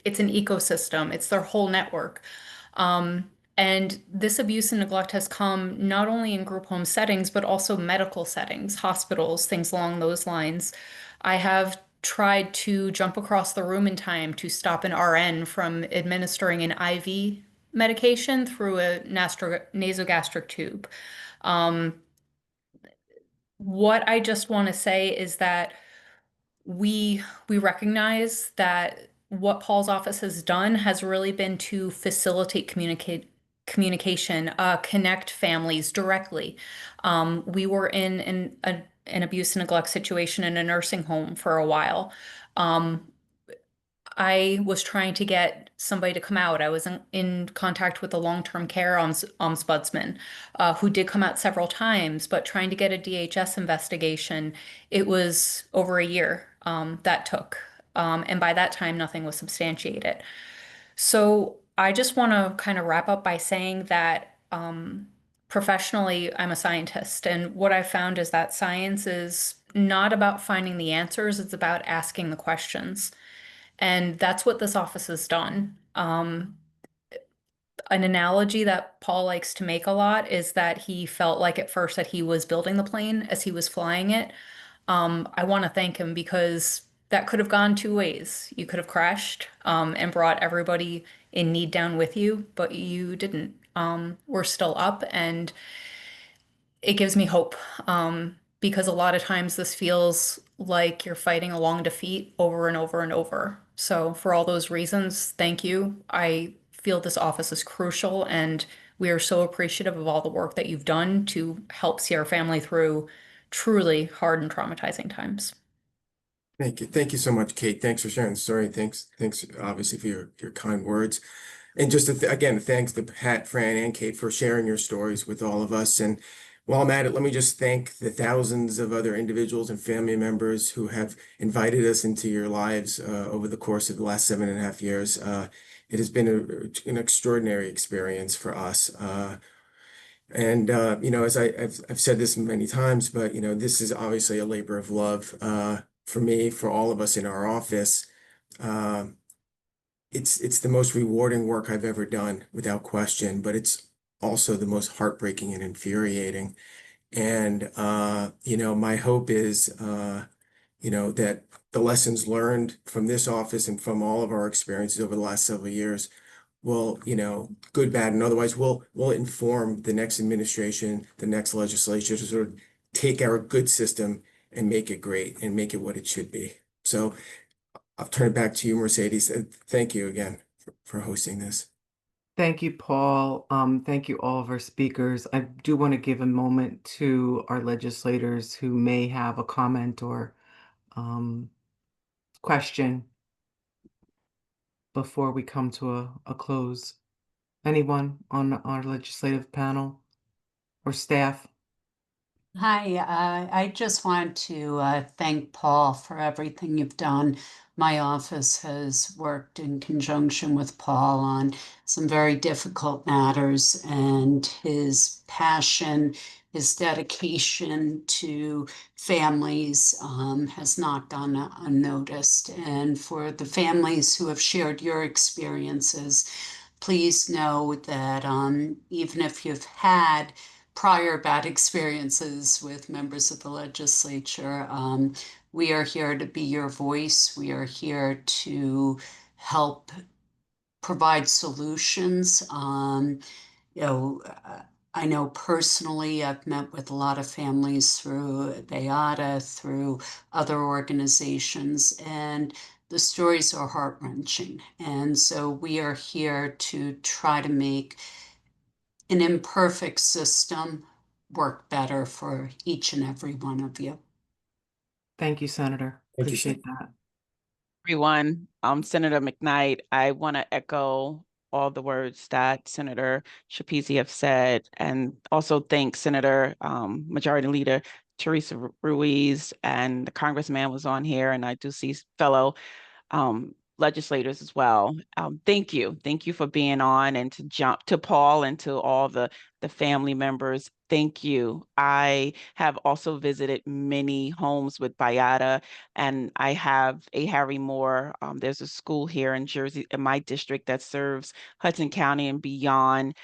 it's an ecosystem, it's their whole network. And this abuse and neglect has come not only in group home settings, but also medical settings, hospitals, things along those lines. I have tried to jump across the room in time to stop an RN from administering an IV medication through a nasogastric tube. What I just want to say is that we recognize that what Paul's office has done has really been to facilitate communication, connect families directly. We were in an abuse and neglect situation in a nursing home for a while. I was trying to get somebody to come out. I was in contact with the long-term care ombudsman, who did come out several times, but trying to get a DHS investigation, it was over a year that took. And by that time, nothing was substantiated. So I just want to kind of wrap up by saying that professionally, I'm a scientist. And what I found is that science is not about finding the answers, it's about asking the questions. And that's what this office has done. An analogy that Paul likes to make a lot is that he felt like at first that he was building the plane as he was flying it. I want to thank him because that could have gone two ways. You could have crashed and brought everybody in need down with you, but you didn't. We're still up, and it gives me hope because a lot of times this feels like you're fighting a long defeat over and over and over. So for all those reasons, thank you. I feel this office is crucial, and we are so appreciative of all the work that you've done to help see our family through truly hard and traumatizing times. Thank you. Thank you so much, Kate. Thanks for sharing the story. Thanks obviously for your kind words. And just again, thanks to Pat, Fran, and Kate for sharing your stories with all of us. And while I'm at it, let me just thank the thousands of other individuals and family members who have invited us into your lives over the course of the last 7.5 years. It has been an extraordinary experience for us. You know, as I've said this many times, but you know, this is obviously a labor of love for me, for all of us in our office. It's the most rewarding work I've ever done, without question, but it's also the most heartbreaking and infuriating. And you know, my hope is you know, that the lessons learned from this office and from all of our experiences over the last several years will, you know, good, bad, and otherwise will inform the next administration, the next legislature to sort of take our good system and make it great and make it what it should be. So I'll turn it back to you, Mercedes, and thank you again for hosting this. Thank you, Paul. Thank you, all of our speakers. I do want to give a moment to our legislators who may have a comment or question before we come to a close. Anyone on our legislative panel or staff? Hi, I just want to thank Paul for everything you've done. My office has worked in conjunction with Paul on some very difficult matters, and his passion, his dedication to families has not gone unnoticed. And for the families who have shared your experiences, please know that even if you've had prior bad experiences with members of the legislature, we are here to be your voice. We are here to help provide solutions. You know, I know personally I've met with a lot of families through Beata, through other organizations, and the stories are heart-wrenching. And so we are here to try to make an imperfect system work better for each and every one of you. Thank you, Senator. Thank you, Appreciate that. Everyone, Senator McKnight, I want to echo all the words that Senator Shapezi have said, and also thank Senator Majority Leader Teresa Ruiz, and the congressman was on here, and I do see fellow legislators as well. Thank you. Thank you for being on, and to Paul and to all the family members. Thank you. I have also visited many homes with BIATA, and I have a Harry Moore. There's a school here in Jersey, in my district, that serves Hudson County and beyond,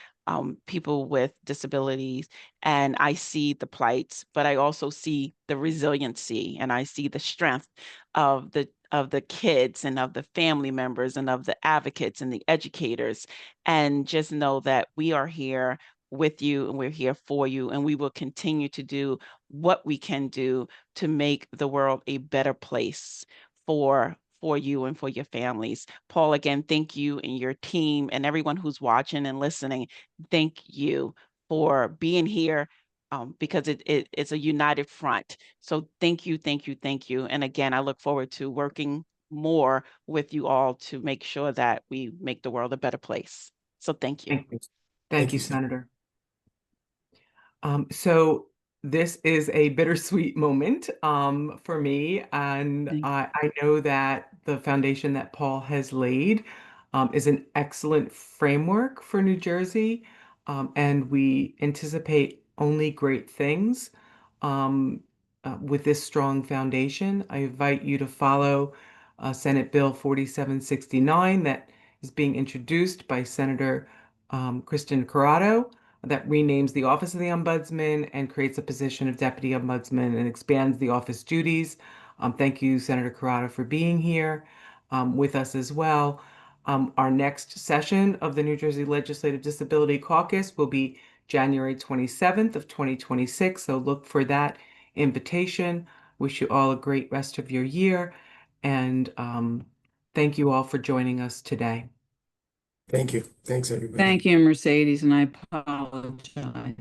people with disabilities. And I see the plights, but I also see the resiliency, and I see the strength of the kids and of the family members and of the advocates and the educators. And just know that we are here with you, and we're here for you, and we will continue to do what we can do to make the world a better place for you and for your families. Paul, again, thank you and your team and everyone who's watching and listening. Thank you for being here, because it's a united front. So thank you, thank you, thank you. And again, I look forward to working more with you all to make sure that we make the world a better place. So thank you. Thank you. Thank you, Senator. So this is a bittersweet moment for me, and I know that the foundation that Paul has laid is an excellent framework for New Jersey, and we anticipate only great things with this strong foundation. I invite you to follow Senate Bill 4769 that is being introduced by Senator Kristen Corrado, that renames the Office of the Ombudsman and creates a position of Deputy Ombudsman and expands the office duties. Thank you, Senator Corrado, for being here with us as well. Our next session of the New Jersey Legislative Disability Caucus will be January 27th of 2026, so look for that invitation. Wish you all a great rest of your year, and thank you all for joining us today. Thank you. Thanks, everybody. Thank you, Mercedes, and I apologize.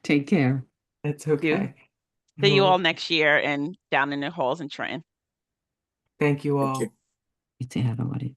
Take care. That's okay. See you all next year and down in the halls in Trenton. Thank you all. Thank you. It's everybody.